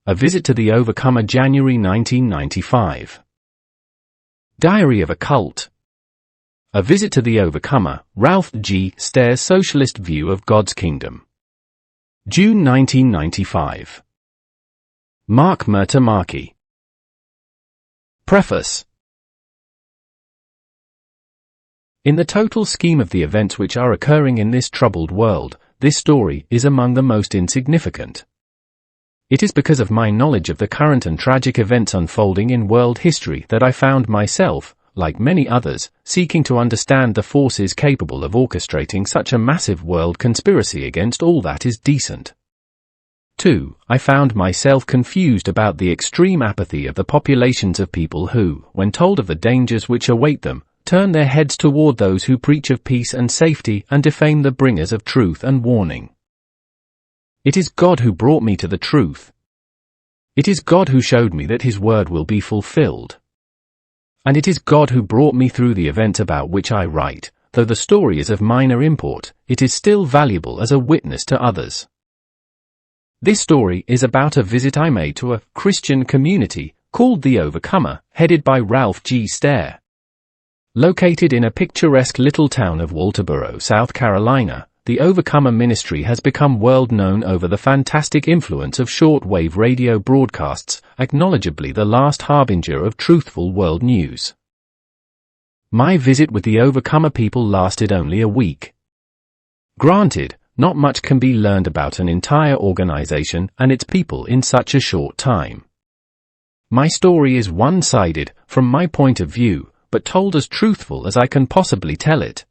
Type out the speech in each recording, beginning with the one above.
A Visit to the Overcomer, January 1995. Diary of a Cult. A Visit to the Overcomer, Ralph G. Stair's Socialist View of God's Kingdom. June 1995. Mark Murtomaki. Preface. In the total scheme of the events which are occurring in this troubled world, this story is among the most insignificant. It is because of my knowledge of the current and tragic events unfolding in world history that I found myself, like many others, seeking to understand the forces capable of orchestrating such a massive world conspiracy against all that is decent. 2. I found myself confused about the extreme apathy of the populations of people who, when told of the dangers which await them, turn their heads toward those who preach of peace and safety and defame the bringers of truth and warning. It is God who brought me to the truth. It is God who showed me that His word will be fulfilled. And it is God who brought me through the events about which I write. Though the story is of minor import, it is still valuable as a witness to others. This story is about a visit I made to a Christian community called the Overcomer, headed by Ralph G. Stair. Located in a picturesque little town of Walterboro, South Carolina, the Overcomer ministry has become world known over the fantastic influence of short-wave radio broadcasts, acknowledgeably the last harbinger of truthful world news. My visit with the Overcomer people lasted only a week. Granted, not much can be learned about an entire organization and its people in such a short time. My story is one-sided, from my point of view, but told as truthful as I can possibly tell it.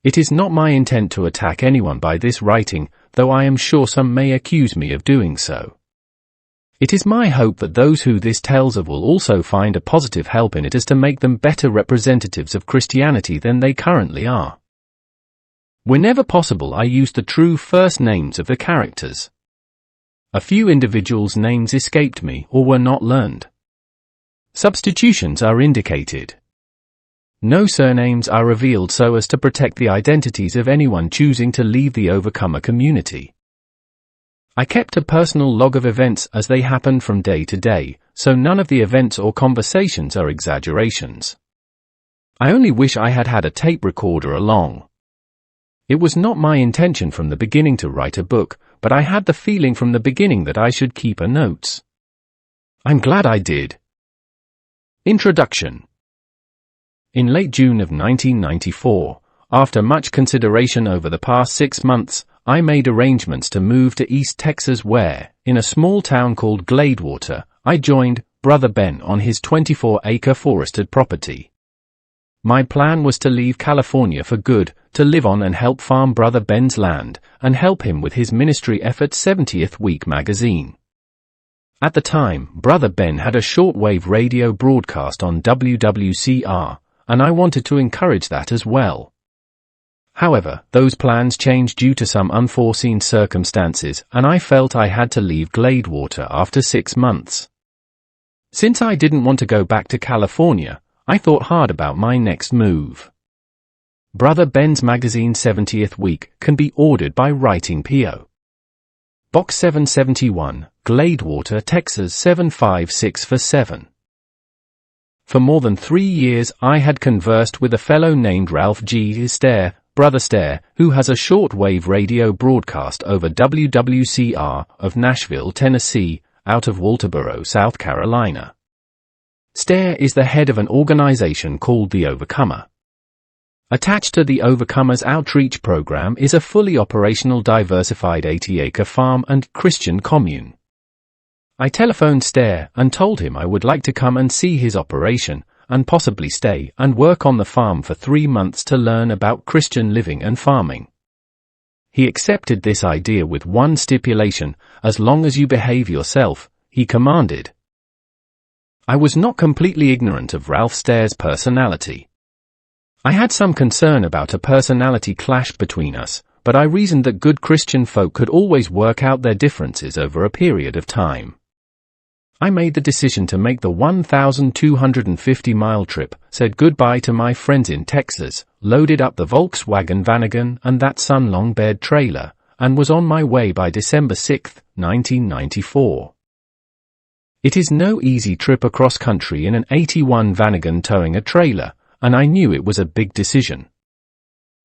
It is not my intent to attack anyone by this writing, though I am sure some may accuse me of doing so. It is my hope that those who this tells of will also find a positive help in it as to make them better representatives of Christianity than they currently are. Whenever possible, I use the true first names of the characters. A few individuals' names escaped me or were not learned. Substitutions are indicated. No surnames are revealed so as to protect the identities of anyone choosing to leave the Overcomer community. I kept a personal log of events as they happened from day to day, so none of the events or conversations are exaggerations. I only wish I had had a tape recorder along. It was not my intention from the beginning to write a book, but I had the feeling from the beginning that I should keep a notes. I'm glad I did. Introduction. In late June of 1994, after much consideration over the past 6 months, I made arrangements to move to East Texas where, in a small town called Gladewater, I joined Brother Ben on his 24-acre forested property. My plan was to leave California for good, to live on and help farm Brother Ben's land, and help him with his ministry effort's 70th Week magazine. At the time, Brother Ben had a shortwave radio broadcast on WWCR, and I wanted to encourage that as well. However, those plans changed due to some unforeseen circumstances, and I felt I had to leave Gladewater after 6 months. Since I didn't want to go back to California, I thought hard about my next move. Brother Ben's magazine 70th Week can be ordered by writing P.O. Box 771, Gladewater, Texas 75647. For more than 3 years I had conversed with a fellow named Ralph G. Stair, Brother Stair, who has a short-wave radio broadcast over WWCR of Nashville, Tennessee, out of Walterboro, South Carolina. Stair is the head of an organization called the Overcomer. Attached to the Overcomer's outreach program is a fully operational diversified 80-acre farm and Christian commune. I telephoned Stair and told him I would like to come and see his operation, and possibly stay and work on the farm for 3 months to learn about Christian living and farming. He accepted this idea with one stipulation: as long as you behave yourself, he commanded. I was not completely ignorant of Ralph Stair's personality. I had some concern about a personality clash between us, but I reasoned that good Christian folk could always work out their differences over a period of time. I made the decision to make the 1,250-mile trip, said goodbye to my friends in Texas, loaded up the Volkswagen Vanagon and that sun-long bed trailer, and was on my way by December 6, 1994. It is no easy trip across country in an 81 Vanagon towing a trailer, and I knew it was a big decision.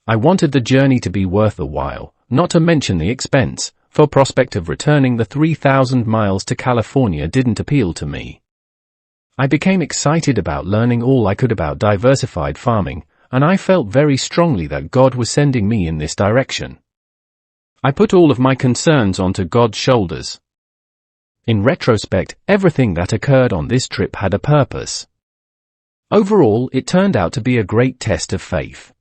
I wanted the journey to be worth the while, not to mention the expense, for prospect of returning the 3,000 miles to California didn't appeal to me. I became excited about learning all I could about diversified farming, and I felt very strongly that God was sending me in this direction. I put all of my concerns onto God's shoulders. In retrospect, everything that occurred on this trip had a purpose. Overall, it turned out to be a great test of faith.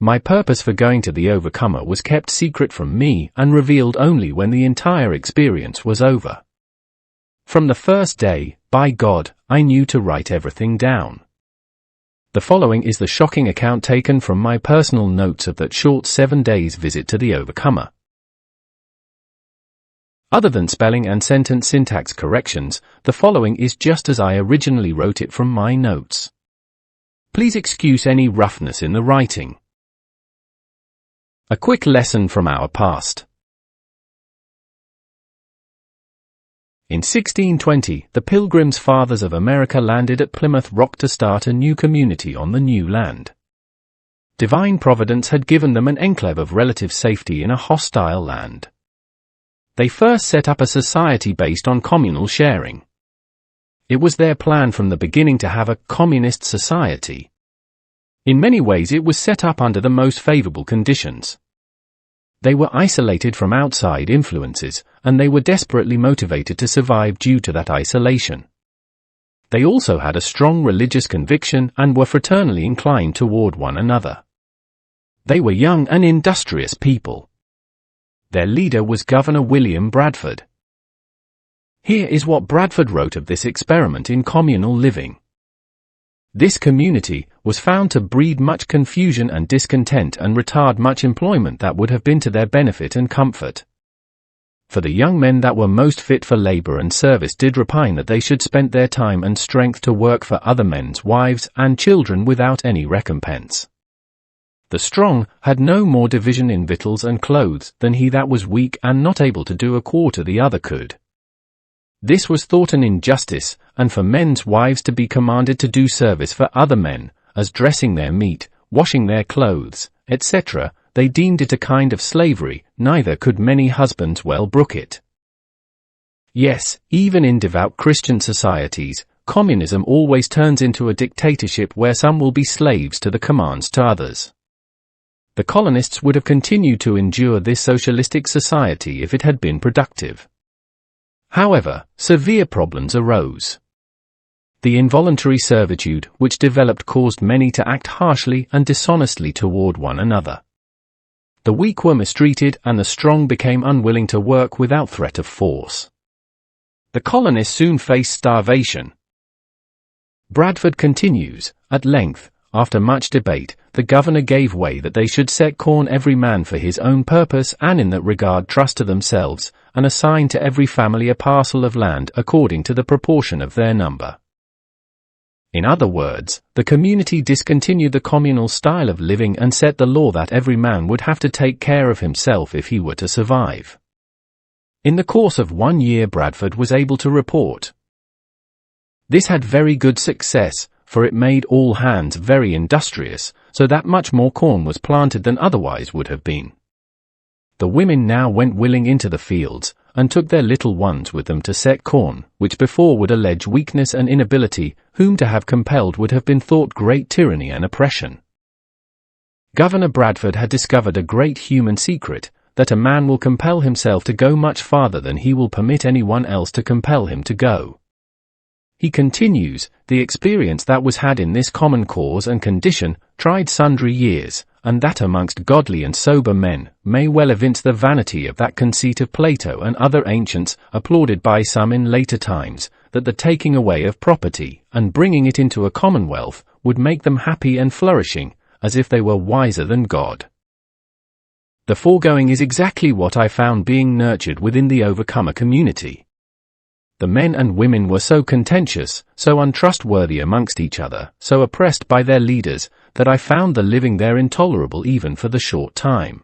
My purpose for going to the Overcomer was kept secret from me and revealed only when the entire experience was over. From the first day, by God, I knew to write everything down. The following is the shocking account taken from my personal notes of that short 7 days visit to the Overcomer. Other than spelling and sentence syntax corrections, the following is just as I originally wrote it from my notes. Please excuse any roughness in the writing. A quick lesson from our past. In 1620, the Pilgrims Fathers of America landed at Plymouth Rock to start a new community on the new land. Divine Providence had given them an enclave of relative safety in a hostile land. They first set up a society based on communal sharing. It was their plan from the beginning to have a communist society. In many ways it was set up under the most favorable conditions. They were isolated from outside influences, and they were desperately motivated to survive due to that isolation. They also had a strong religious conviction and were fraternally inclined toward one another. They were young and industrious people. Their leader was Governor William Bradford. Here is what Bradford wrote of this experiment in communal living. This community was found to breed much confusion and discontent and retard much employment that would have been to their benefit and comfort. For the young men that were most fit for labor and service did repine that they should spend their time and strength to work for other men's wives and children without any recompense. The strong had no more division in victuals and clothes than he that was weak and not able to do a quarter the other could. This was thought an injustice, and for men's wives to be commanded to do service for other men, as dressing their meat, washing their clothes, etc., they deemed it a kind of slavery, neither could many husbands well brook it. Yes, even in devout Christian societies, communism always turns into a dictatorship where some will be slaves to the commands to others. The colonists would have continued to endure this socialistic society if it had been productive. However, severe problems arose. The involuntary servitude which developed caused many to act harshly and dishonestly toward one another. The weak were mistreated and the strong became unwilling to work without threat of force. The colonists soon faced starvation. Bradford continues, at length, after much debate, the governor gave way that they should set corn every man for his own purpose and in that regard trust to themselves, and assign to every family a parcel of land according to the proportion of their number. In other words, the community discontinued the communal style of living and set the law that every man would have to take care of himself if he were to survive. In the course of 1 year Bradford was able to report. This had very good success, for it made all hands very industrious, so that much more corn was planted than otherwise would have been. The women now went willing into the fields, and took their little ones with them to set corn, which before would allege weakness and inability, whom to have compelled would have been thought great tyranny and oppression. Governor Bradford had discovered a great human secret, that a man will compel himself to go much farther than he will permit anyone else to compel him to go. He continues, the experience that was had in this common cause and condition, tried sundry years, and that amongst godly and sober men, may well evince the vanity of that conceit of Plato and other ancients, applauded by some in later times, that the taking away of property, and bringing it into a commonwealth, would make them happy and flourishing, as if they were wiser than God. The foregoing is exactly what I found being nurtured within the Overcomer community. The men and women were so contentious, so untrustworthy amongst each other, so oppressed by their leaders, that I found the living there intolerable even for the short time.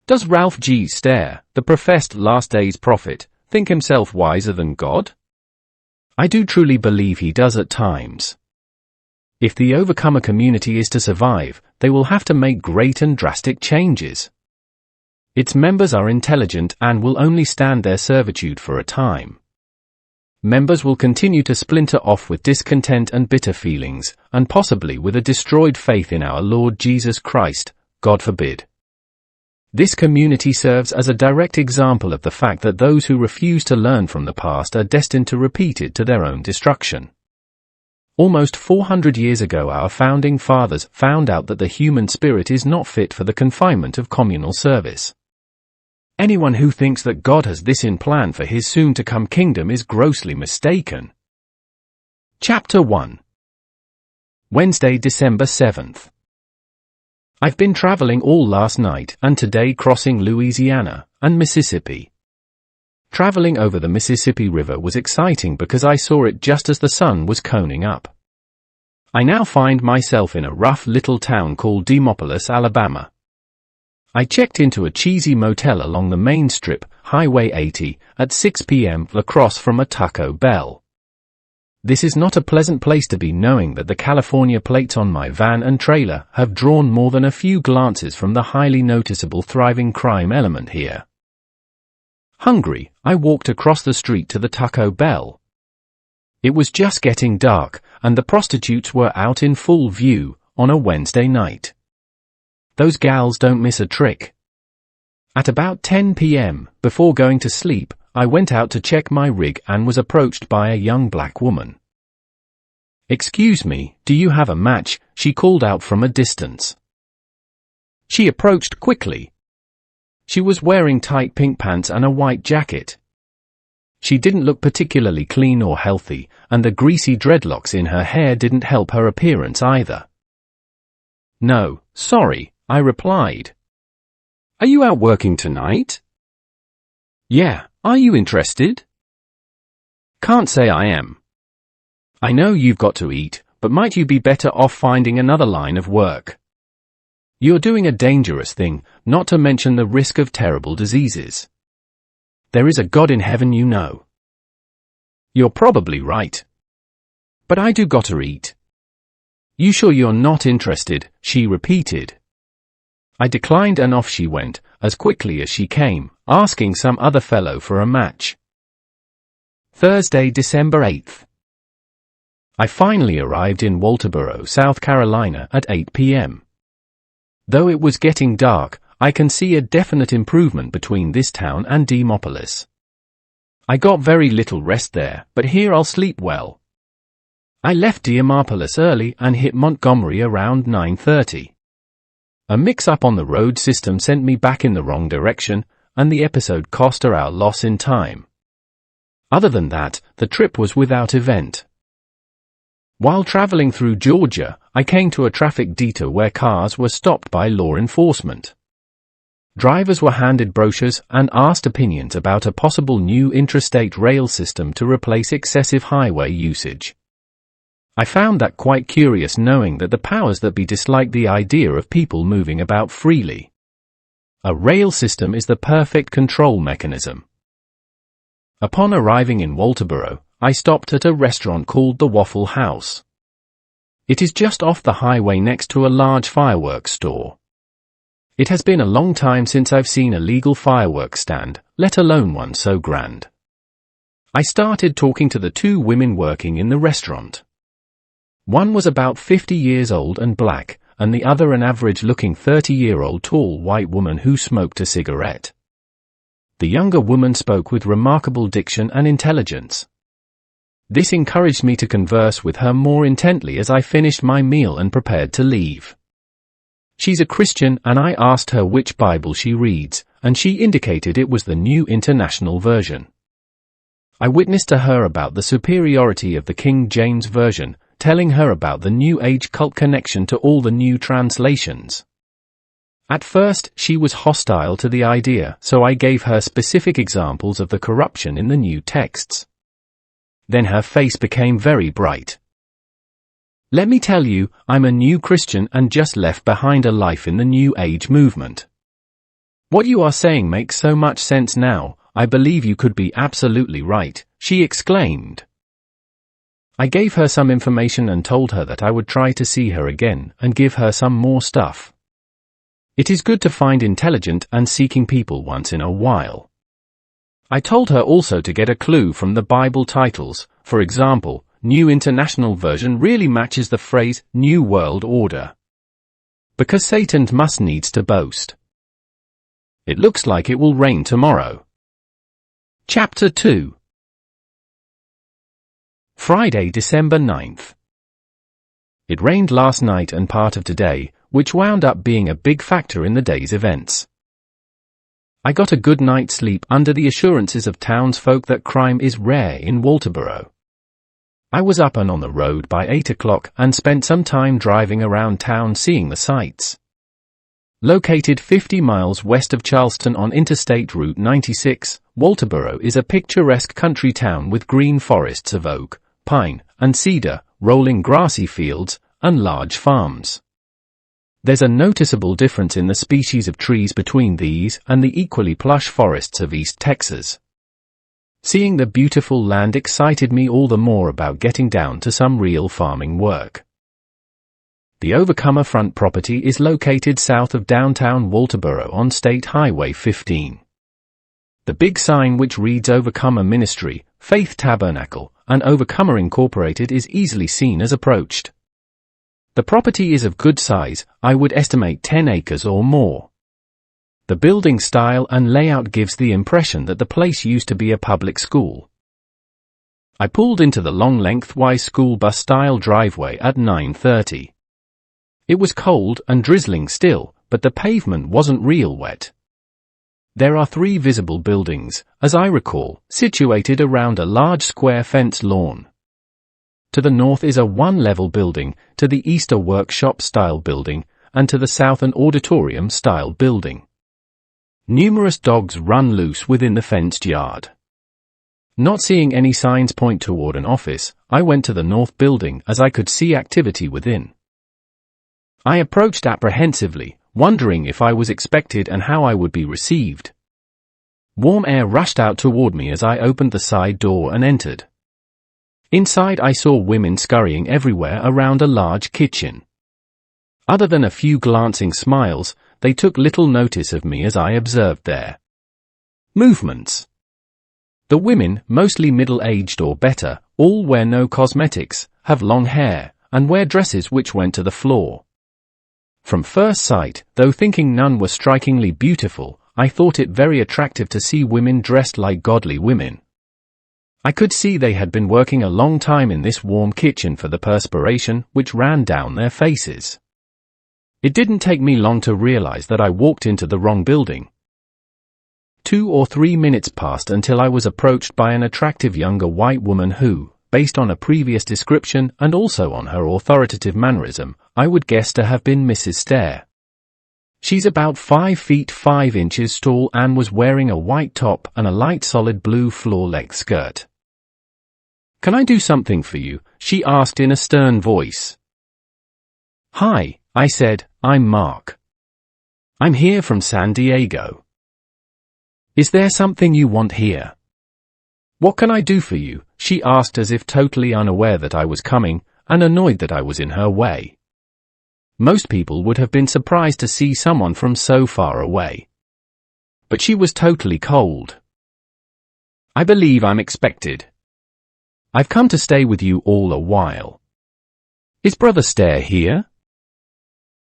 Does Ralph G. Stair, the professed last days prophet, think himself wiser than God? I do truly believe he does at times. If the overcomer community is to survive, they will have to make great and drastic changes. Its members are intelligent and will only stand their servitude for a time. Members will continue to splinter off with discontent and bitter feelings, and possibly with a destroyed faith in our Lord Jesus Christ, God forbid. This community serves as a direct example of the fact that those who refuse to learn from the past are destined to repeat it to their own destruction. Almost 400 years ago our founding fathers found out that the human spirit is not fit for the confinement of communal service. Anyone who thinks that God has this in plan for his soon-to-come kingdom is grossly mistaken. Chapter 1. Wednesday, December 7th. I've been traveling all last night and today crossing Louisiana and Mississippi. Traveling over the Mississippi River was exciting because I saw it just as the sun was coning up. I now find myself in a rough little town called Demopolis, Alabama. I checked into a cheesy motel along the main strip, Highway 80, at 6 p.m. across from a Taco Bell. This is not a pleasant place to be, knowing that the California plates on my van and trailer have drawn more than a few glances from the highly noticeable thriving crime element here. Hungry, I walked across the street to the Taco Bell. It was just getting dark, and the prostitutes were out in full view on a Wednesday night. Those gals don't miss a trick. At about 10 p.m., before going to sleep, I went out to check my rig and was approached by a young black woman. "Excuse me, do you have a match?" she called out from a distance. She approached quickly. She was wearing tight pink pants and a white jacket. She didn't look particularly clean or healthy, and the greasy dreadlocks in her hair didn't help her appearance either. "No, sorry," I replied. "Are you out working tonight?" "Yeah, are you interested?" "Can't say I am. I know you've got to eat, but might you be better off finding another line of work? You're doing a dangerous thing, not to mention the risk of terrible diseases. There is a God in heaven, you know." "You're probably right. But I do gotta eat." "You sure you're not interested?" she repeated. I declined and off she went, as quickly as she came, asking some other fellow for a match. Thursday, December 8th. I finally arrived in Walterboro, South Carolina at 8 p.m. Though it was getting dark, I can see a definite improvement between this town and Demopolis. I got very little rest there, but here I'll sleep well. I left Demopolis early and hit Montgomery around 9:30. A mix-up on the road system sent me back in the wrong direction, and the episode cost her our loss in time. Other than that, the trip was without event. While traveling through Georgia, I came to a traffic detour where cars were stopped by law enforcement. Drivers were handed brochures and asked opinions about a possible new intrastate rail system to replace excessive highway usage. I found that quite curious, knowing that the powers that be dislike the idea of people moving about freely. A rail system is the perfect control mechanism. Upon arriving in Walterboro, I stopped at a restaurant called the Waffle House. It is just off the highway next to a large fireworks store. It has been a long time since I've seen a legal fireworks stand, let alone one so grand. I started talking to the two women working in the restaurant. One was about 50 years old and black, and the other an average-looking 30-year-old tall white woman who smoked a cigarette. The younger woman spoke with remarkable diction and intelligence. This encouraged me to converse with her more intently as I finished my meal and prepared to leave. She's a Christian, and I asked her which Bible she reads, and she indicated it was the New International Version. I witnessed to her about the superiority of the King James Version, telling her about the New Age cult connection to all the new translations. At first, she was hostile to the idea, so I gave her specific examples of the corruption in the new texts. Then her face became very bright. "Let me tell you, I'm a new Christian and just left behind a life in the New Age movement. What you are saying makes so much sense now. I believe you could be absolutely right," she exclaimed. I gave her some information and told her that I would try to see her again and give her some more stuff. It is good to find intelligent and seeking people once in a while. I told her also to get a clue from the Bible titles. For example, New International Version really matches the phrase New World Order. Because Satan must needs to boast. It looks like it will rain tomorrow. Chapter 2. Friday, December 9th. It rained last night and part of today, which wound up being a big factor in the day's events. I got a good night's sleep under the assurances of townsfolk that crime is rare in Walterboro. I was up and on the road by 8 o'clock and spent some time driving around town seeing the sights. Located 50 miles west of Charleston on Interstate Route 96, Walterboro is a picturesque country town with green forests of oak, pine, and cedar, rolling grassy fields, and large farms. There's a noticeable difference in the species of trees between these and the equally plush forests of East Texas. Seeing the beautiful land excited me all the more about getting down to some real farming work. The Overcomer Front property is located south of downtown Walterboro on State Highway 15. The big sign which reads Overcomer Ministry, Faith Tabernacle, and Overcomer Incorporated is easily seen as approached. The property is of good size, I would estimate 10 acres or more. The building style and layout gives the impression that the place used to be a public school. I pulled into the long lengthwise school bus-style driveway at 9:30. It was cold and drizzling still, but the pavement wasn't real wet. There are 3 visible buildings, as I recall, situated around a large square fence lawn. To the north is a one-level building, to the east a workshop-style building, and to the south an auditorium-style building. Numerous dogs run loose within the fenced yard. Not seeing any signs point toward an office, I went to the north building as I could see activity within. I approached apprehensively, wondering if I was expected and how I would be received. Warm air rushed out toward me as I opened the side door and entered. Inside I saw women scurrying everywhere around a large kitchen. Other than a few glancing smiles, they took little notice of me as I observed their movements. The women, mostly middle-aged or better, all wear no cosmetics, have long hair, and wear dresses which went to the floor. From first sight, though thinking none were strikingly beautiful, I thought it very attractive to see women dressed like godly women. I could see they had been working a long time in this warm kitchen for the perspiration which ran down their faces. It didn't take me long to realize that I walked into the wrong building. 2 or 3 minutes passed until I was approached by an attractive younger white woman who, based on a previous description and also on her authoritative mannerism, I would guess to have been Mrs. Stair. She's about 5 feet 5 inches tall and was wearing a white top and a light solid blue floor-length skirt. "Can I do something for you?" she asked in a stern voice. "Hi," I said, "I'm Mark. I'm here from San Diego. Is there something you want here?" "What can I do for you?" she asked as if totally unaware that I was coming, and annoyed that I was in her way. Most people would have been surprised to see someone from so far away. But she was totally cold. "I believe I'm expected. I've come to stay with you all a while. Is Brother Stair here?"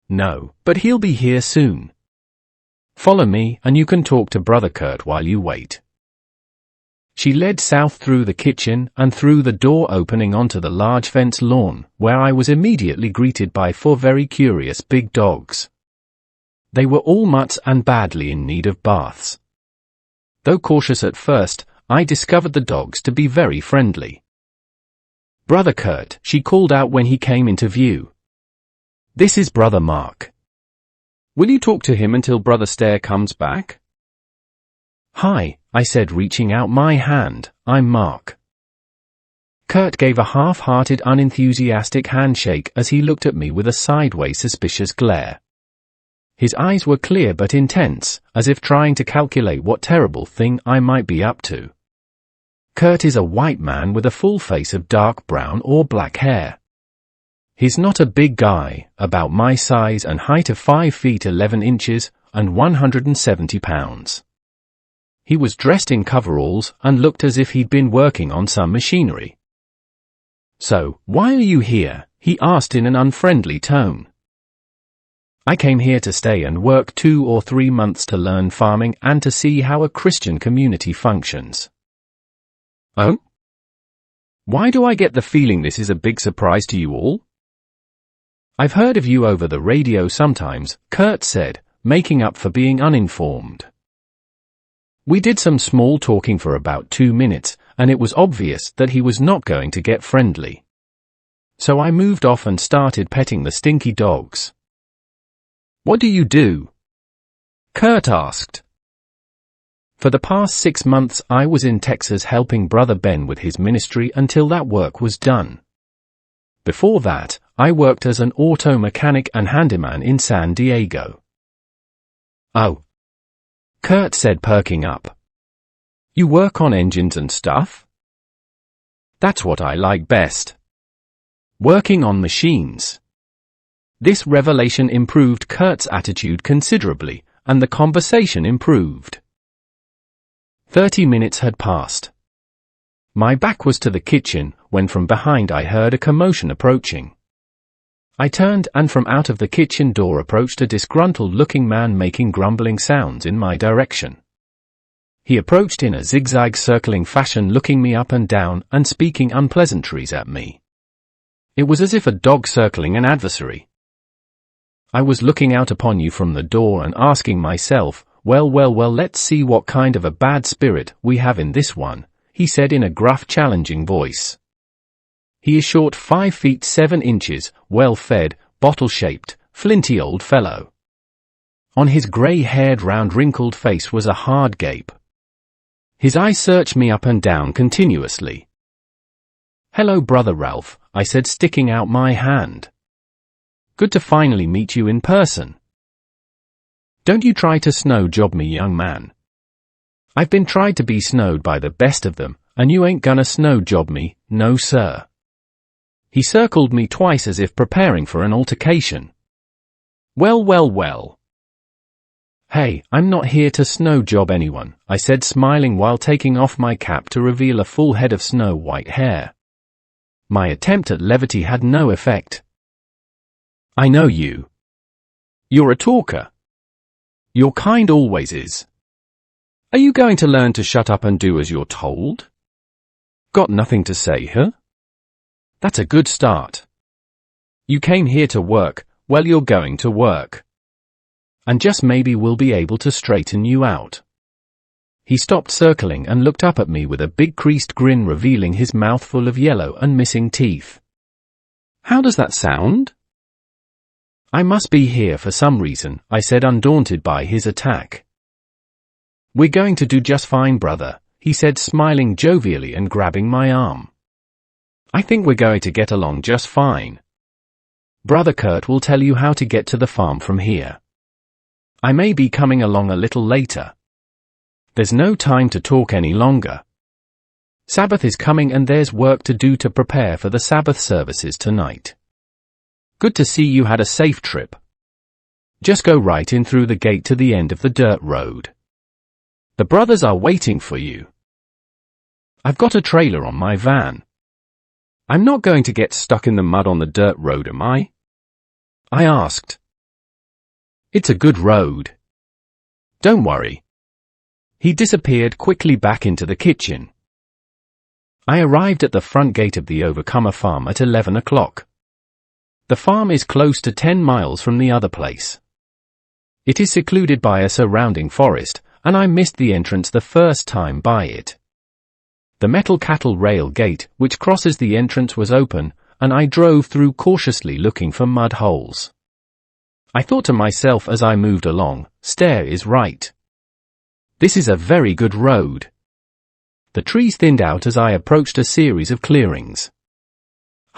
"No, but he'll be here soon. Follow me, and you can talk to Brother Kurt while you wait." She led south through the kitchen and through the door opening onto the large fence lawn, where I was immediately greeted by 4 very curious big dogs. They were all mutts and badly in need of baths. Though cautious at first, I discovered the dogs to be very friendly. "Brother Kurt," she called out when he came into view. "This is Brother Mark. Will you talk to him until Brother Stair comes back?" "Hi," I said, reaching out my hand, "I'm Mark." Kurt gave a half-hearted, unenthusiastic handshake as he looked at me with a sideways suspicious glare. His eyes were clear but intense, as if trying to calculate what terrible thing I might be up to. Kurt is a white man with a full face of dark brown or black hair. He's not a big guy, about my size and height of 5 feet 11 inches and 170 pounds. He was dressed in coveralls and looked as if he'd been working on some machinery. "So, why are you here?" he asked in an unfriendly tone. "I came here to stay and work 2 or 3 months to learn farming and to see how a Christian community functions." "Oh? Why do I get the feeling this is a big surprise to you all?" "I've heard of you over the radio sometimes," Kurt said, making up for being uninformed. We did some small talking for about 2 minutes, and it was obvious that he was not going to get friendly. So I moved off and started petting the stinky dogs. "What do you do?" Kurt asked. "For the past 6 months I was in Texas helping Brother Ben with his ministry until that work was done. Before that, I worked as an auto mechanic and handyman in San Diego." "Oh," Kurt said, perking up. "You work on engines and stuff?" "That's what I like best. Working on machines." This revelation improved Kurt's attitude considerably, and the conversation improved. 30 minutes had passed. My back was to the kitchen, when from behind I heard a commotion approaching. I turned, and from out of the kitchen door approached a disgruntled-looking man making grumbling sounds in my direction. He approached in a zigzag circling fashion, looking me up and down and speaking unpleasantries at me. It was as if a dog circling an adversary. I was looking out upon you from the door and asking myself, well, let's see what kind of a bad spirit we have in this one," he said in a gruff, challenging voice. "He is short, 5 feet 7 inches, well-fed, bottle-shaped, flinty old fellow. On his grey-haired, round, wrinkled face was a hard gape. His eyes searched me up and down continuously. "Hello, Brother Ralph," I said, sticking out my hand. "Good to finally meet you in person. Don't you try to snow job me, young man. I've been tried to be snowed by the best of them, and you ain't gonna snow job me, no sir." He circled me twice as if preparing for an altercation. Well. "Hey, I'm not here to snow job anyone," I said, smiling while taking off my cap to reveal a full head of snow-white hair. My attempt at levity had no effect. "I know you. You're a talker. Your kind always is. Are you going to learn to shut up and do as you're told? Got nothing to say, huh? That's a good start. You came here to work, well, you're going to work. And just maybe we'll be able to straighten you out." He stopped circling and looked up at me with a big creased grin, revealing his mouth full of yellow and missing teeth. "How does that sound?" "I must be here for some reason," I said, undaunted by his attack. "We're going to do just fine, brother," he said, smiling jovially and grabbing my arm. "I think we're going to get along just fine. Brother Kurt will tell you how to get to the farm from here. I may be coming along a little later. There's no time to talk any longer. Sabbath is coming and there's work to do to prepare for the Sabbath services tonight. Good to see you had a safe trip. Just go right in through the gate to the end of the dirt road. The brothers are waiting for you. I've got a trailer on my van. I'm not going to get stuck in the mud on the dirt road, am I?" I asked. "It's a good road. Don't worry." He disappeared quickly back into the kitchen. I arrived at the front gate of the Overcomer farm at 11 o'clock. The farm is close to 10 miles from the other place. It is secluded by a surrounding forest, and I missed the entrance the first time by it. The metal cattle rail gate, which crosses the entrance, was open, and I drove through cautiously, looking for mud holes. I thought to myself as I moved along, Stair is right. This is a very good road. The trees thinned out as I approached a series of clearings.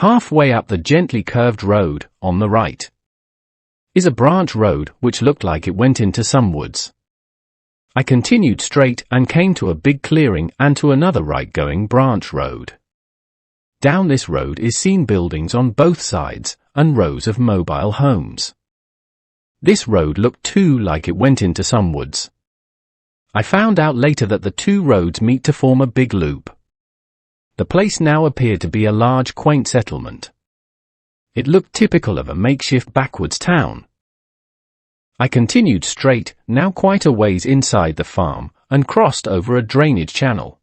Halfway up the gently curved road, on the right, is a branch road which looked like it went into some woods. I continued straight and came to a big clearing and to another right-going branch road. Down this road is seen buildings on both sides and rows of mobile homes. This road looked too like it went into some woods. I found out later that the two roads meet to form a big loop. The place now appeared to be a large, quaint settlement. It looked typical of a makeshift backwoods town. I continued straight, now quite a ways inside the farm, and crossed over a drainage channel.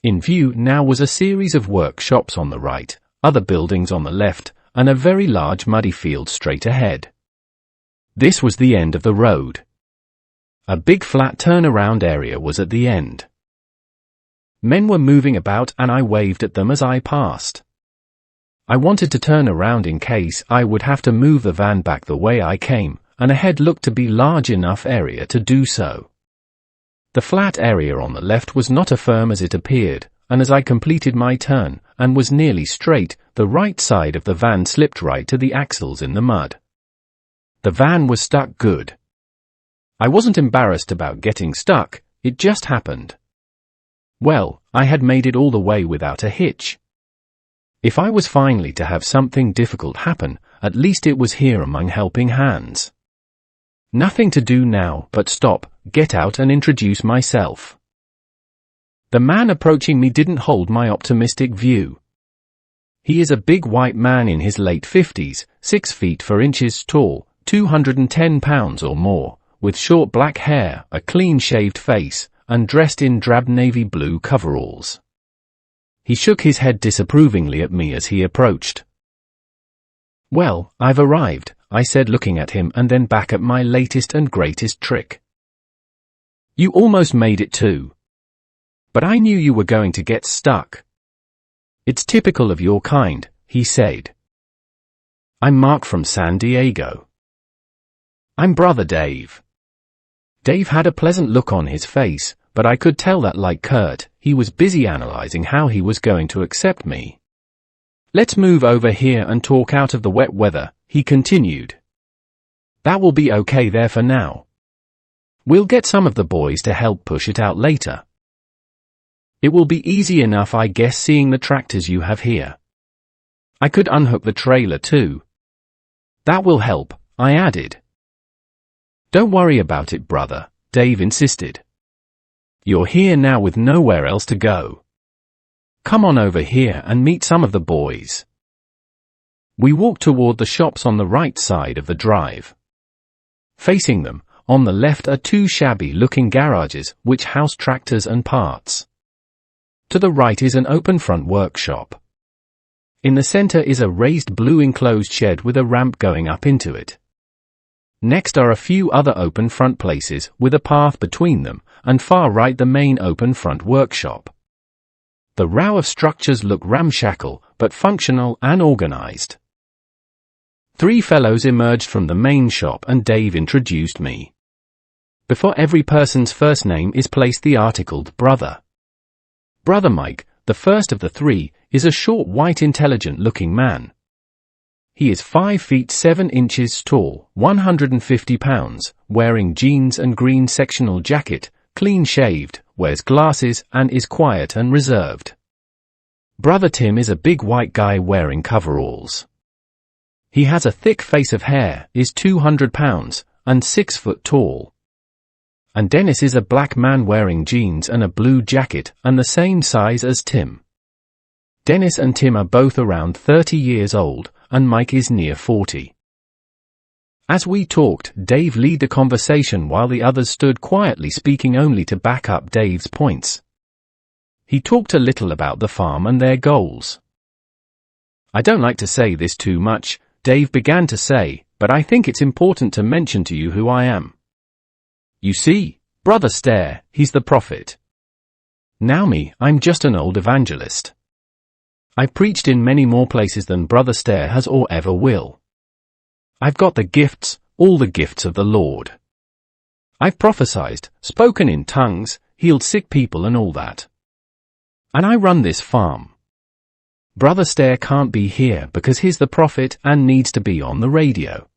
In view now was a series of workshops on the right, other buildings on the left, and a very large muddy field straight ahead. This was the end of the road. A big flat turnaround area was at the end. Men were moving about and I waved at them as I passed. I wanted to turn around in case I would have to move the van back the way I came, and ahead looked to be large enough area to do so. The flat area on the left was not as firm as it appeared, and as I completed my turn, and was nearly straight, the right side of the van slipped right to the axles in the mud. The van was stuck good. I wasn't embarrassed about getting stuck, it just happened. Well, I had made it all the way without a hitch. If I was finally to have something difficult happen, at least it was here among helping hands. Nothing to do now but stop, get out and introduce myself. The man approaching me didn't hold my optimistic view. He is a big white man in his late 50s, 6 feet 4 inches tall, 210 pounds or more, with short black hair, a clean-shaved face, and dressed in drab navy blue coveralls. He shook his head disapprovingly at me as he approached. "Well, I've arrived," I said, looking at him and then back at my latest and greatest trick. "You almost made it too. But I knew you were going to get stuck." "It's typical of your kind," he said. "I'm Mark from San Diego." "I'm Brother Dave." Dave had a pleasant look on his face, but I could tell that, like Kurt, he was busy analyzing how he was going to accept me. "Let's move over here and talk out of the wet weather," he continued. "That will be okay there for now. We'll get some of the boys to help push it out later. It will be easy enough, I guess, seeing the tractors you have here. I could unhook the trailer too." "That will help," I added. "Don't worry about it, brother," Dave insisted. "You're here now with nowhere else to go. Come on over here and meet some of the boys." We walked toward the shops on the right side of the drive. Facing them, on the left, are two shabby-looking garages which house tractors and parts. To the right is an open front workshop. In the center is a raised blue enclosed shed with a ramp going up into it. Next are a few other open front places with a path between them, and far right the main open front workshop. The row of structures look ramshackle, but functional and organized. 3 fellows emerged from the main shop and Dave introduced me. Before every person's first name is placed the articled brother. Brother Mike, the first of the 3, is a short, white, intelligent-looking man. He is 5 feet 7 inches tall, 150 pounds, wearing jeans and green sectional jacket, clean-shaved, wears glasses, and is quiet and reserved. Brother Tim is a big white guy wearing coveralls. He has a thick face of hair, is 200 pounds, and 6 foot tall. And Dennis is a black man wearing jeans and a blue jacket, and the same size as Tim. Dennis and Tim are both around 30 years old, and Mike is near 40. As we talked, Dave led the conversation while the others stood quietly, speaking only to back up Dave's points. He talked a little about the farm and their goals. "I don't like to say this too much," Dave began to say, "but I think it's important to mention to you who I am. You see, Brother Stair, he's the prophet. Now me, I'm just an old evangelist. I've preached in many more places than Brother Stair has or ever will. I've got the gifts, all the gifts of the Lord. I've prophesied, spoken in tongues, healed sick people and all that. And I run this farm. Brother Stair can't be here because he's the prophet and needs to be on the radio.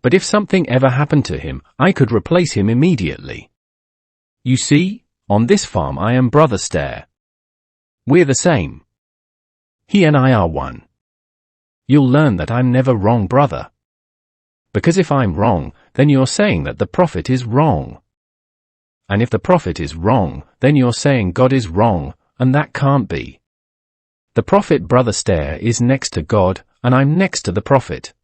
But if something ever happened to him, I could replace him immediately. You see, on this farm I am Brother Stair. We're the same. He and I are one. You'll learn that I'm never wrong, brother. Because if I'm wrong, then you're saying that the prophet is wrong. And if the prophet is wrong, then you're saying God is wrong, and that can't be. The prophet Brother Stair is next to God, and I'm next to the prophet.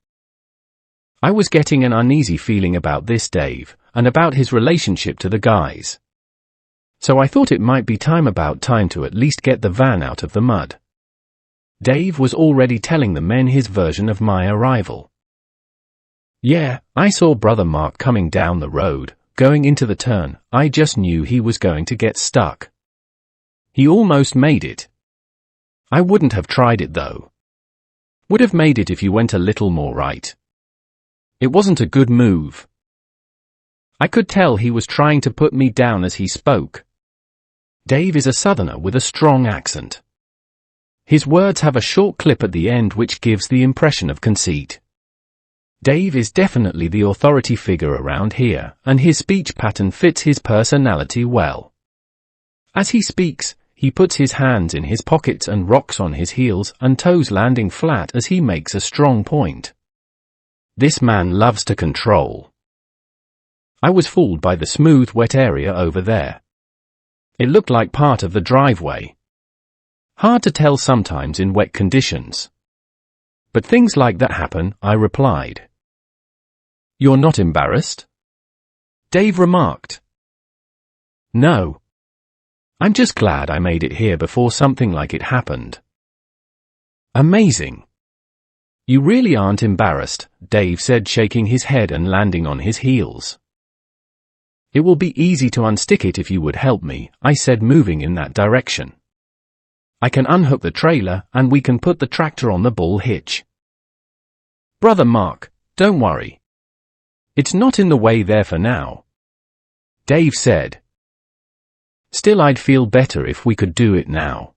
I was getting an uneasy feeling about this Dave, and about his relationship to the guys. So I thought it might be about time to at least get the van out of the mud. Dave was already telling the men his version of my arrival. Yeah, I saw Brother Mark coming down the road, going into the turn. I just knew he was going to get stuck. He almost made it. I wouldn't have tried it though. Would have made it if you went a little more right. It wasn't a good move. I could tell he was trying to put me down as he spoke. Dave is a southerner with a strong accent. His words have a short clip at the end which gives the impression of conceit. Dave is definitely the authority figure around here, and his speech pattern fits his personality well. As he speaks, he puts his hands in his pockets and rocks on his heels and toes, landing flat as he makes a strong point. This man loves to control. I was fooled by the smooth, wet area over there. It looked like part of the driveway. Hard to tell sometimes in wet conditions. But things like that happen, I replied. You're not embarrassed? Dave remarked. No. I'm just glad I made it here before something like it happened. Amazing. You really aren't embarrassed, Dave said, shaking his head and landing on his heels. It will be easy to unstick it if you would help me, I said, moving in that direction. I can unhook the trailer and we can put the tractor on the bull hitch. Brother Mark, don't worry. It's not in the way there for now. Dave said. Still, I'd feel better if we could do it now.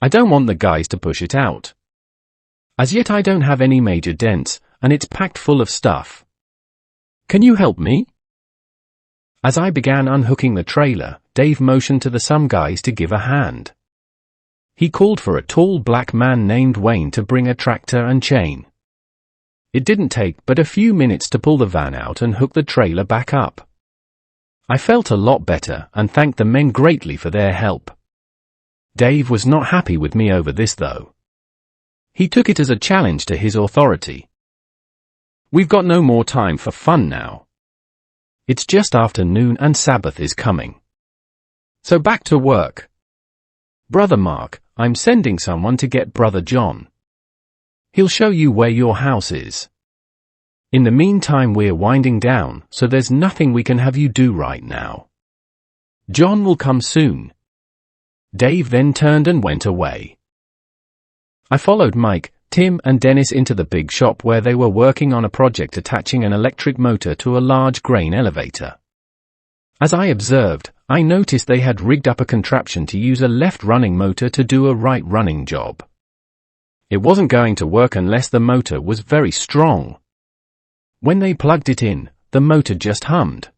I don't want the guys to push it out. As yet I don't have any major dents, and it's packed full of stuff. Can you help me? As I began unhooking the trailer, Dave motioned to some guys to give a hand. He called for a tall black man named Wayne to bring a tractor and chain. It didn't take but a few minutes to pull the van out and hook the trailer back up. I felt a lot better and thanked the men greatly for their help. Dave was not happy with me over this though. He took it as a challenge to his authority. We've got no more time for fun now. It's just afternoon and Sabbath is coming. So back to work. Brother Mark, I'm sending someone to get Brother John. He'll show you where your house is. In the meantime we're winding down, so there's nothing we can have you do right now. John will come soon. Dave then turned and went away. I followed Mike, Tim and Dennis into the big shop where they were working on a project attaching an electric motor to a large grain elevator. As I observed, I noticed they had rigged up a contraption to use a left-running motor to do a right-running job. It wasn't going to work unless the motor was very strong. When they plugged it in, the motor just hummed.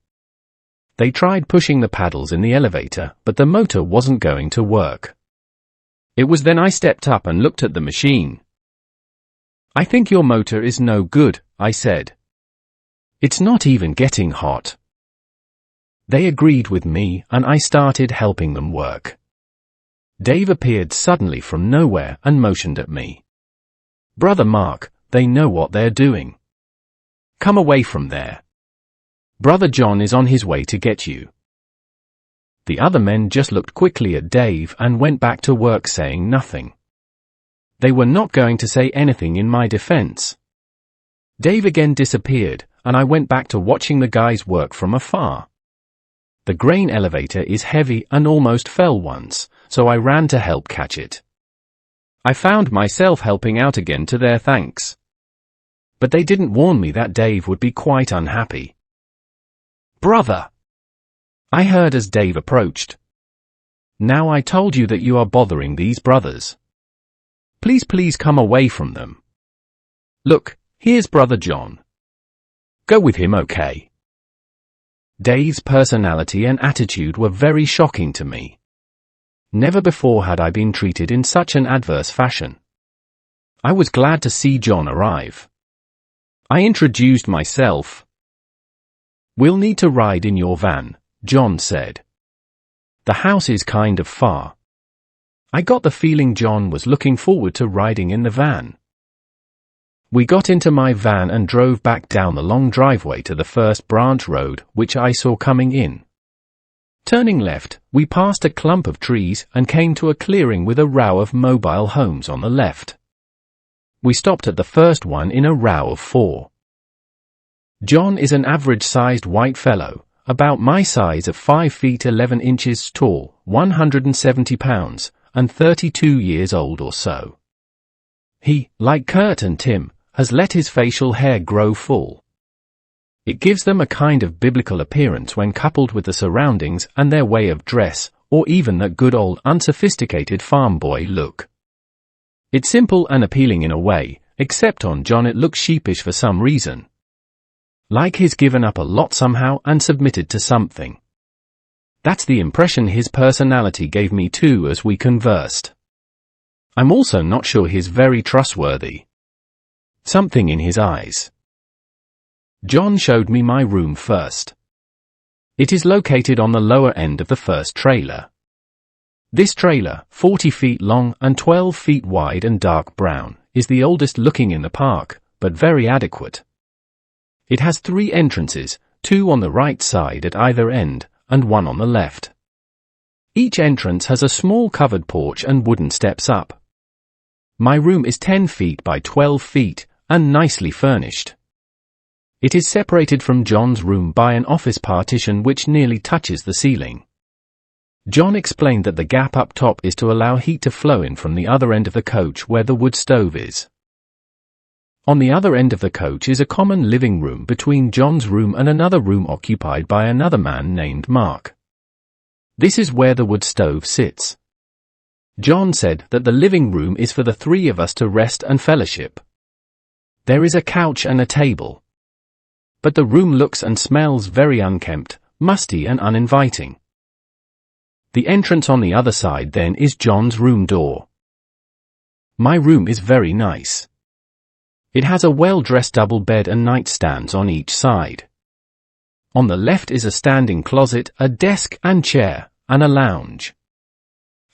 They tried pushing the paddles in the elevator, but the motor wasn't going to work. It was then I stepped up and looked at the machine. I think your motor is no good, I said. It's not even getting hot. They agreed with me and I started helping them work. Dave appeared suddenly from nowhere and motioned at me. Brother Mark, they know what they're doing. Come away from there. Brother John is on his way to get you. The other men just looked quickly at Dave and went back to work saying nothing. They were not going to say anything in my defense. Dave again disappeared, and I went back to watching the guys work from afar. The grain elevator is heavy and almost fell once, so I ran to help catch it. I found myself helping out again to their thanks. But they didn't warn me that Dave would be quite unhappy. Brother! I heard as Dave approached. Now I told you that you are bothering these brothers. Please come away from them. Look, here's Brother John. Go with him, okay? Dave's personality and attitude were very shocking to me. Never before had I been treated in such an adverse fashion. I was glad to see John arrive. I introduced myself. "We'll need to ride in your van," John said. "The house is kind of far." I got the feeling John was looking forward to riding in the van. We got into my van and drove back down the long driveway to the first branch road, which I saw coming in. Turning left, we passed a clump of trees and came to a clearing with a row of mobile homes on the left. We stopped at the first one in a row of 4. John is an average-sized white fellow, about my size of 5 feet 11 inches tall, 170 pounds, and 32 years old or so. He, like Kurt and Tim, has let his facial hair grow full. It gives them a kind of biblical appearance when coupled with the surroundings and their way of dress, or even that good old unsophisticated farm boy look. It's simple and appealing in a way, except on John it looks sheepish for some reason. Like he's given up a lot somehow and submitted to something. That's the impression his personality gave me too as we conversed. I'm also not sure he's very trustworthy. Something in his eyes. John showed me my room first. It is located on the lower end of the first trailer. This trailer, 40 feet long and 12 feet wide and dark brown, is the oldest looking in the park, but very adequate. It has 3 entrances, 2 on the right side at either end, and 1 on the left. Each entrance has a small covered porch and wooden steps up. My room is 10 feet by 12 feet, and nicely furnished. It is separated from John's room by an office partition which nearly touches the ceiling. John explained that the gap up top is to allow heat to flow in from the other end of the coach where the wood stove is. On the other end of the coach is a common living room between John's room and another room occupied by another man named Mark. This is where the wood stove sits. John said that the living room is for the 3 of us to rest and fellowship. There is a couch and a table. But the room looks and smells very unkempt, musty and uninviting. The entrance on the other side then is John's room door. My room is very nice. It has a well-dressed double bed and nightstands on each side. On the left is a standing closet, a desk and chair, and a lounge.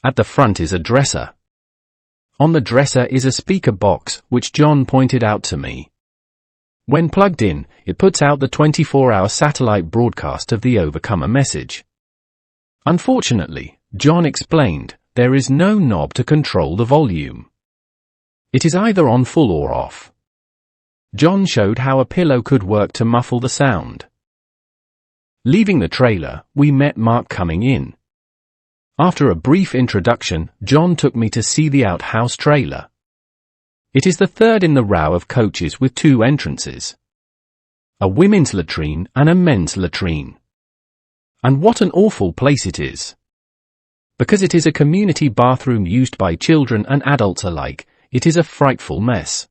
At the front is a dresser. On the dresser is a speaker box, which John pointed out to me. When plugged in, it puts out the 24-hour satellite broadcast of the Overcomer message. Unfortunately, John explained, there is no knob to control the volume. It is either on full or off. John showed how a pillow could work to muffle the sound. Leaving the trailer, we met Mark coming in. After a brief introduction, John took me to see the outhouse trailer. It is the 3rd in the row of coaches with 2 entrances. A women's latrine and a men's latrine. And what an awful place it is. Because it is a community bathroom used by children and adults alike, it is a frightful mess.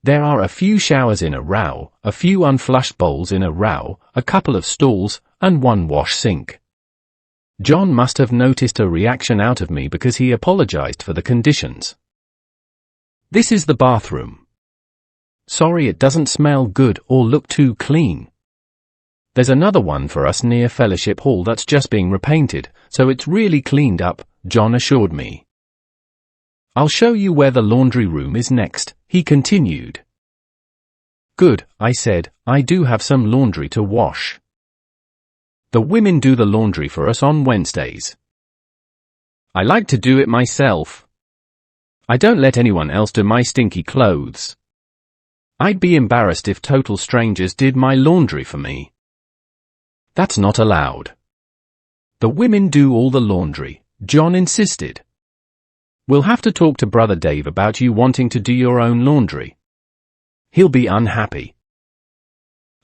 There are a few showers in a row, a few unflushed bowls in a row, a couple of stalls, and 1 wash sink. John must have noticed a reaction out of me because he apologized for the conditions. This is the bathroom. Sorry it doesn't smell good or look too clean. There's another one for us near Fellowship Hall that's just being repainted, so it's really cleaned up, John assured me. I'll show you where the laundry room is next, he continued. Good, I said, I do have some laundry to wash. The women do the laundry for us on Wednesdays. I like to do it myself. I don't let anyone else do my stinky clothes. I'd be embarrassed if total strangers did my laundry for me. That's not allowed. The women do all the laundry, John insisted. We'll have to talk to Brother Dave about you wanting to do your own laundry. He'll be unhappy.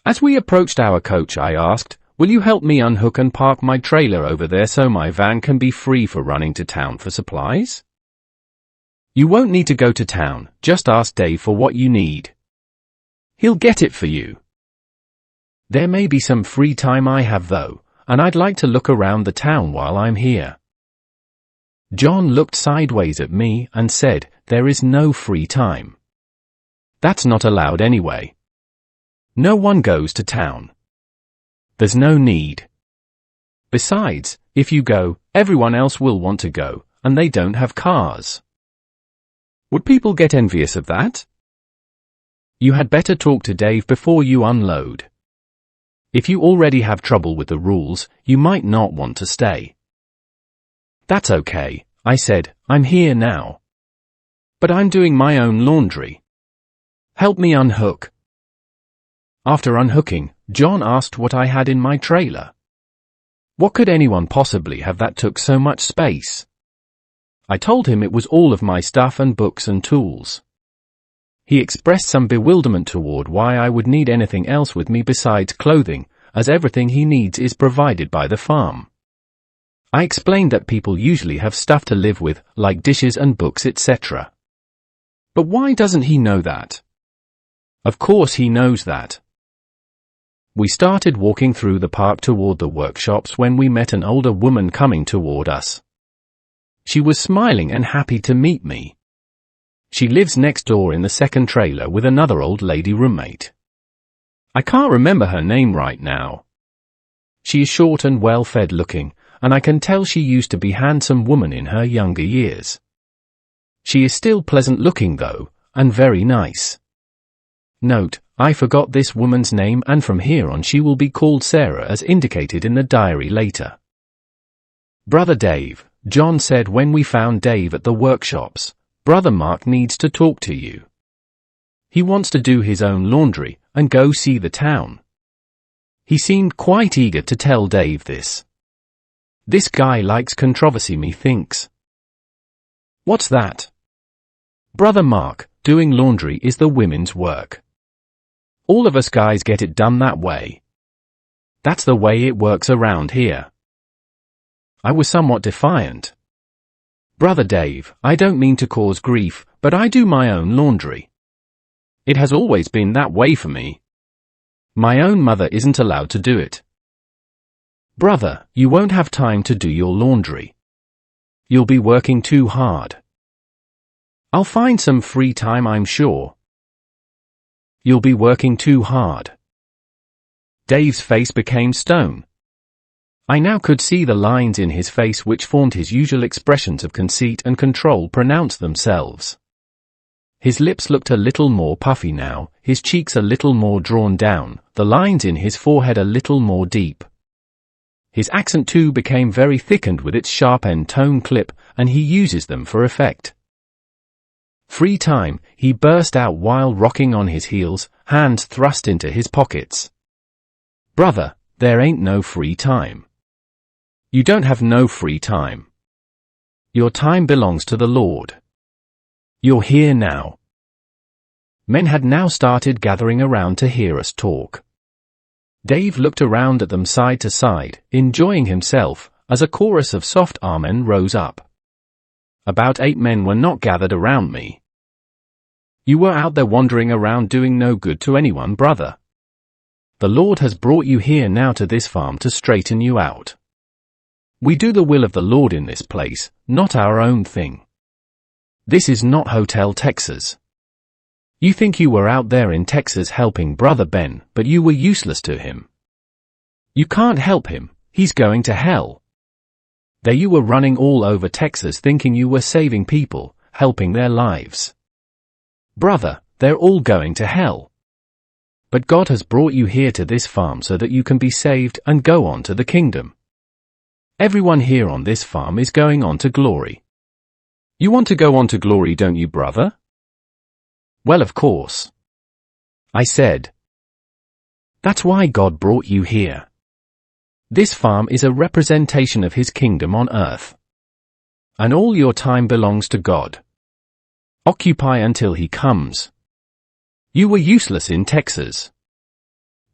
As we approached our coach, I asked, will you help me unhook and park my trailer over there so my van can be free for running to town for supplies? You won't need to go to town, just ask Dave for what you need. He'll get it for you. There may be some free time I have though, and I'd like to look around the town while I'm here. John looked sideways at me and said, "There is no free time. That's not allowed anyway. No one goes to town. There's no need. Besides, if you go, everyone else will want to go, and they don't have cars. Would people get envious of that? You had better talk to Dave before you unload. If you already have trouble with the rules, you might not want to stay." "That's okay," I said, "I'm here now. But I'm doing my own laundry. Help me unhook." After unhooking, John asked what I had in my trailer. What could anyone possibly have that took so much space? I told him it was all of my stuff and books and tools. He expressed some bewilderment toward why I would need anything else with me besides clothing, as everything he needs is provided by the farm. I explained that people usually have stuff to live with, like dishes and books, etc. But why doesn't he know that? Of course he knows that. We started walking through the park toward the workshops when we met an older woman coming toward us. She was smiling and happy to meet me. She lives next door in the second trailer with another old lady roommate. I can't remember her name right now. She is short and well-fed looking, and I can tell she used to be a handsome woman in her younger years. She is still pleasant looking though, and very nice. Note, I forgot this woman's name, and from here on she will be called Sarah as indicated in the diary later. "Brother Dave," John said when we found Dave at the workshops, "Brother Mark needs to talk to you. He wants to do his own laundry and go see the town." He seemed quite eager to tell Dave this. This guy likes controversy, methinks. What's that? Brother Mark, doing laundry is the women's work. All of us guys get it done that way. That's the way it works around here. I was somewhat defiant. "Brother Dave, I don't mean to cause grief, but I do my own laundry. It has always been that way for me. My own mother isn't allowed to do it." "Brother, you won't have time to do your laundry. You'll be working too hard." "I'll find some free time, I'm sure." "You'll be working too hard." Dave's face became stone. I now could see the lines in his face which formed his usual expressions of conceit and control pronounce themselves. His lips looked a little more puffy now, his cheeks a little more drawn down, the lines in his forehead a little more deep. His accent too became very thickened with its sharp end tone clip, and he uses them for effect. "Free time," he burst out while rocking on his heels, hands thrust into his pockets. "Brother, there ain't no free time. You don't have no free time. Your time belongs to the Lord. You're here now." Men had now started gathering around to hear us talk. Dave looked around at them side to side, enjoying himself, as a chorus of soft amen rose up. About 8 men were not gathered around me. "You were out there wandering around doing no good to anyone, brother. The Lord has brought you here now to this farm to straighten you out. We do the will of the Lord in this place, not our own thing. This is not Hotel Texas. You think you were out there in Texas helping Brother Ben, but you were useless to him. You can't help him, he's going to hell. There you were running all over Texas thinking you were saving people, helping their lives. Brother, they're all going to hell. But God has brought you here to this farm so that you can be saved and go on to the kingdom. Everyone here on this farm is going on to glory. You want to go on to glory, don't you, brother?" "Well, of course," I said. "That's why God brought you here. This farm is a representation of His kingdom on earth. And all your time belongs to God. Occupy until He comes. You were useless in Texas.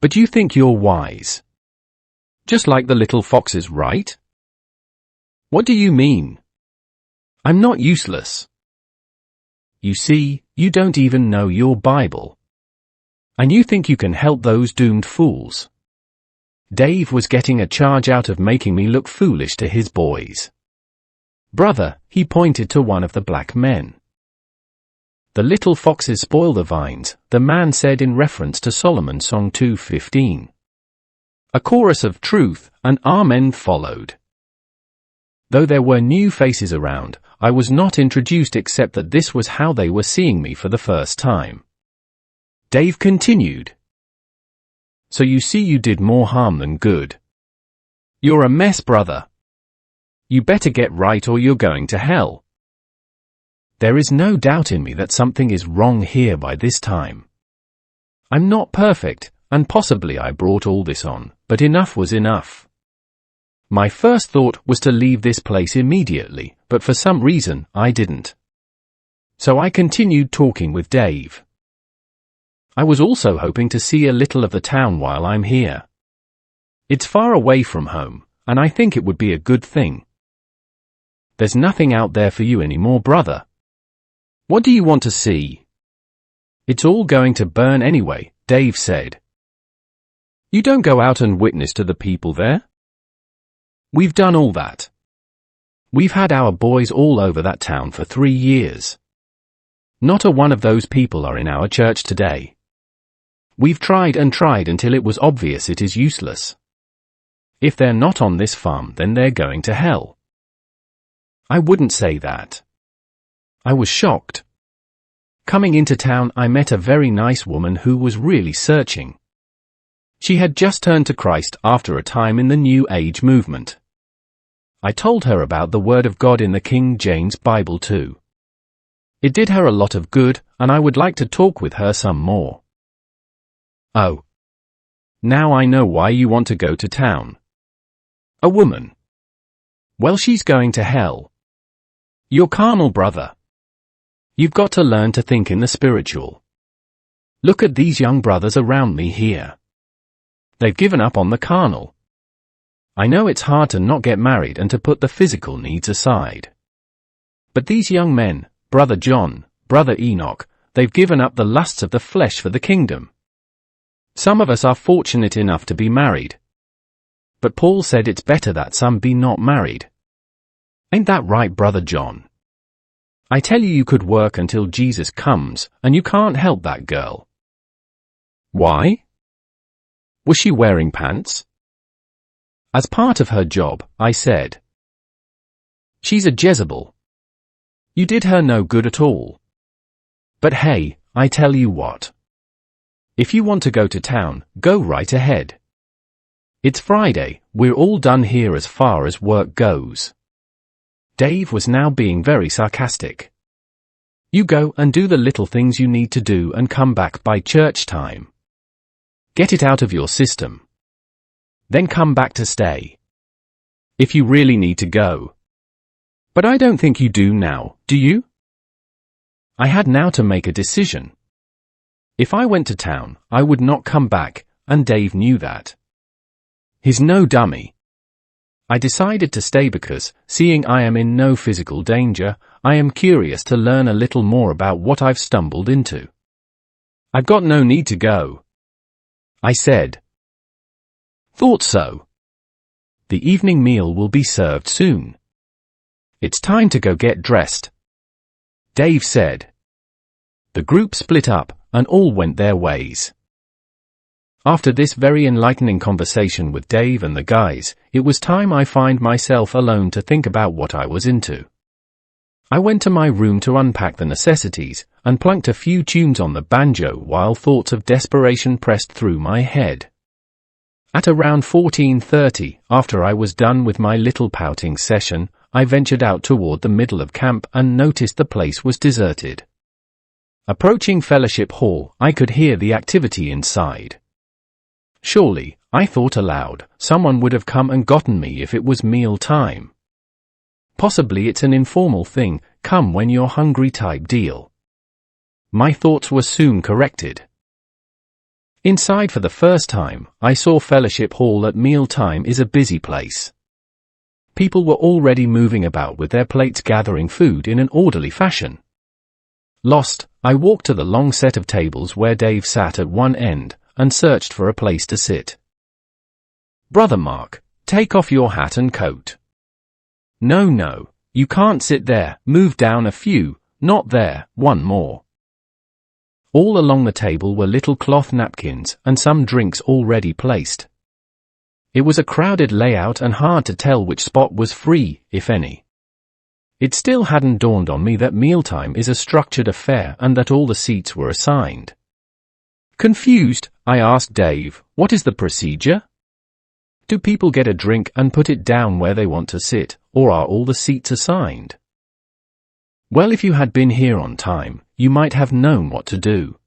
But you think you're wise. Just like the little foxes, right?" "What do you mean?" "I'm not useless. You see, you don't even know your Bible. And you think you can help those doomed fools. Dave was getting a charge out of making me look foolish to his boys. "Brother," he pointed to one of the black men. "The little foxes spoil the vines," the man said in reference to Solomon's Song 2:15. A chorus of truth and amen followed. Though there were new faces around, I was not introduced except that this was how they were seeing me for the first time. Dave continued. "So you see you did more harm than good. You're a mess, brother. You better get right or you're going to hell." There is no doubt in me that something is wrong here by this time. I'm not perfect, and possibly I brought all this on, but enough was enough. My first thought was to leave this place immediately, but for some reason I didn't. So I continued talking with Dave. I was also hoping to see a little of the town while I'm here. It's far away from home, and I think it would be a good thing. There's nothing out there for you anymore, brother. What do you want to see? It's all going to burn anyway, Dave said. You don't go out and witness to the people there? We've done all that. We've had our boys all over that town for 3 years. Not a one of those people are in our church today. We've tried and tried until it was obvious it is useless. If they're not on this farm, then they're going to hell. I wouldn't say that. I was shocked. Coming into town, I met a very nice woman who was really searching. She had just turned to Christ after a time in the New Age movement. I told her about the Word of God in the King James Bible too. It did her a lot of good, and I would like to talk with her some more. Oh. Now I know why you want to go to town. A woman. Well, she's going to hell. You're carnal, brother. You've got to learn to think in the spiritual. Look at these young brothers around me here. They've given up on the carnal. I know it's hard to not get married and to put the physical needs aside. But these young men, Brother John, Brother Enoch, they've given up the lusts of the flesh for the kingdom. Some of us are fortunate enough to be married. But Paul said it's better that some be not married. Ain't that right, Brother John? I tell you, you could work until Jesus comes, and you can't help that girl. Why? Was she wearing pants? As part of her job, I said. She's a Jezebel. You did her no good at all. But hey, I tell you what. If you want to go to town, go right ahead. It's Friday, we're all done here as far as work goes. Dave was now being very sarcastic. You go and do the little things you need to do and come back by church time. Get it out of your system. Then come back to stay. If you really need to go. But I don't think you do now, do you? I had now to make a decision. If I went to town, I would not come back, and Dave knew that. He's no dummy. I decided to stay because, seeing I am in no physical danger, I am curious to learn a little more about what I've stumbled into. I've got no need to go. I said. Thought so. The evening meal will be served soon. It's time to go get dressed. Dave said. The group split up, and all went their ways. After this very enlightening conversation with Dave and the guys, it was time I find myself alone to think about what I was into. I went to my room to unpack the necessities, and plunked a few tunes on the banjo while thoughts of desperation pressed through my head. At around 14:30, after I was done with my little pouting session, I ventured out toward the middle of camp and noticed the place was deserted. Approaching Fellowship Hall, I could hear the activity inside. Surely, I thought aloud, someone would have come and gotten me if it was meal time. Possibly it's an informal thing, come when you're hungry type deal. My thoughts were soon corrected. Inside for the first time, I saw Fellowship Hall at meal time is a busy place. People were already moving about with their plates gathering food in an orderly fashion. Lost, I walked to the long set of tables where Dave sat at one end, and searched for a place to sit. "Brother Mark, take off your hat and coat." "No, no, you can't sit there, move down a few, not there, one more." All along the table were little cloth napkins and some drinks already placed. It was a crowded layout and hard to tell which spot was free, if any. It still hadn't dawned on me that mealtime is a structured affair and that all the seats were assigned. Confused, I asked Dave, "What is the procedure? Do people get a drink and put it down where they want to sit, or are all the seats assigned?" "Well, if you had been here on time, you might have known what to do."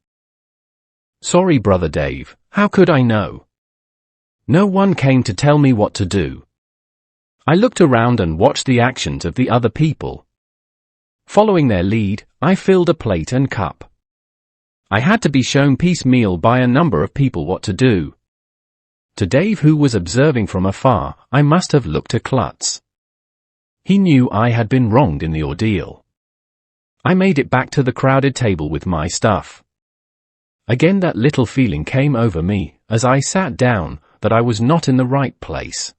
"Sorry, Brother Dave, how could I know? No one came to tell me what to do." I looked around and watched the actions of the other people. Following their lead, I filled a plate and cup. I had to be shown piecemeal by a number of people what to do. To Dave, who was observing from afar, I must have looked a klutz. He knew I had been wronged in the ordeal. I made it back to the crowded table with my stuff. Again that little feeling came over me, as I sat down, that I was not in the right place.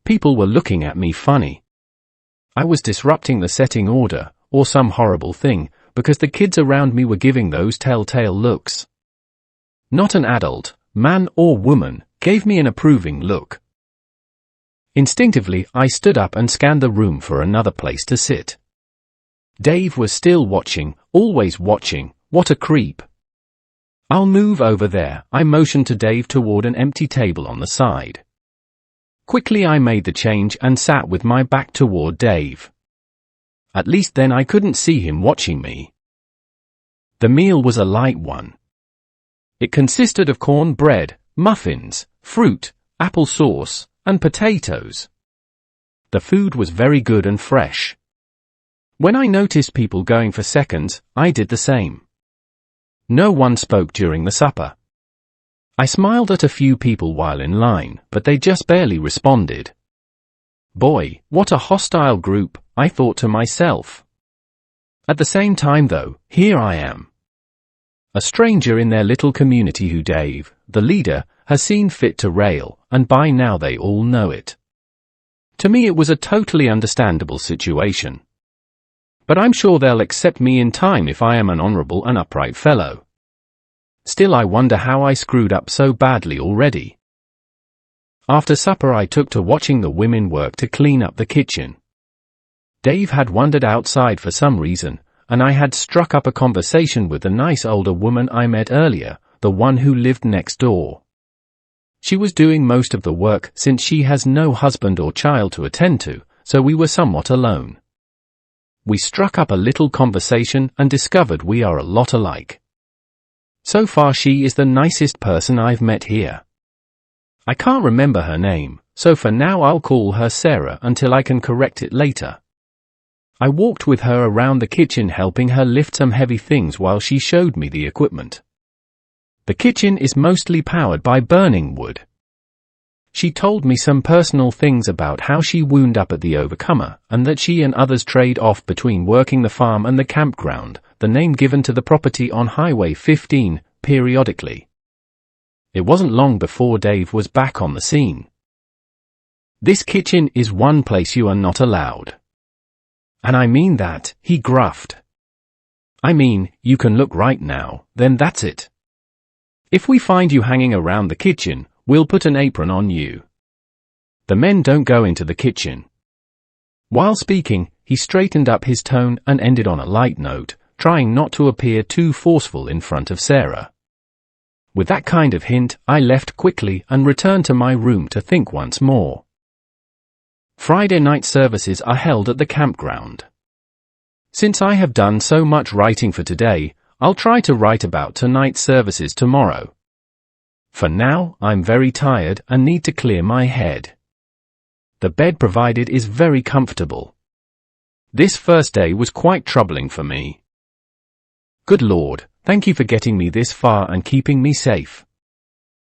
People were looking at me funny. I was disrupting the setting order, or some horrible thing, because the kids around me were giving those telltale looks. Not an adult, man or woman, gave me an approving look. Instinctively, I stood up and scanned the room for another place to sit. Dave was still watching, always watching. What a creep. "I'll move over there," I motioned to Dave toward an empty table on the side. Quickly I made the change and sat with my back toward Dave. At least then I couldn't see him watching me. The meal was a light one. It consisted of corn bread, muffins, fruit, apple sauce, and potatoes. The food was very good and fresh. When I noticed people going for seconds, I did the same. No one spoke during the supper. I smiled at a few people while in line, but they just barely responded. Boy, what a hostile group, I thought to myself. At the same time though, here I am. A stranger in their little community who Dave, the leader, has seen fit to rail, and by now they all know it. To me it was a totally understandable situation. But I'm sure they'll accept me in time if I am an honorable and upright fellow. Still, I wonder how I screwed up so badly already. After supper I took to watching the women work to clean up the kitchen. Dave had wandered outside for some reason, and I had struck up a conversation with the nice older woman I met earlier, the one who lived next door. She was doing most of the work since she has no husband or child to attend to, so we were somewhat alone. We struck up a little conversation and discovered we are a lot alike. So far she is the nicest person I've met here. I can't remember her name, so for now I'll call her Sarah until I can correct it later. I walked with her around the kitchen helping her lift some heavy things while she showed me the equipment. The kitchen is mostly powered by burning wood. She told me some personal things about how she wound up at the Overcomer, and that she and others trade off between working the farm and the campground, the name given to the property on Highway 15, periodically. It wasn't long before Dave was back on the scene. "This kitchen is one place you are not allowed. And I mean that," he gruffed. "I mean, you can look right now, then that's it. If we find you hanging around the kitchen, we'll put an apron on you. The men don't go into the kitchen." While speaking, he straightened up his tone and ended on a light note, trying not to appear too forceful in front of Sarah. With that kind of hint, I left quickly and returned to my room to think once more. Friday night services are held at the campground. Since I have done so much writing for today, I'll try to write about tonight's services tomorrow. For now, I'm very tired and need to clear my head. The bed provided is very comfortable. This first day was quite troubling for me. Good Lord, thank you for getting me this far and keeping me safe.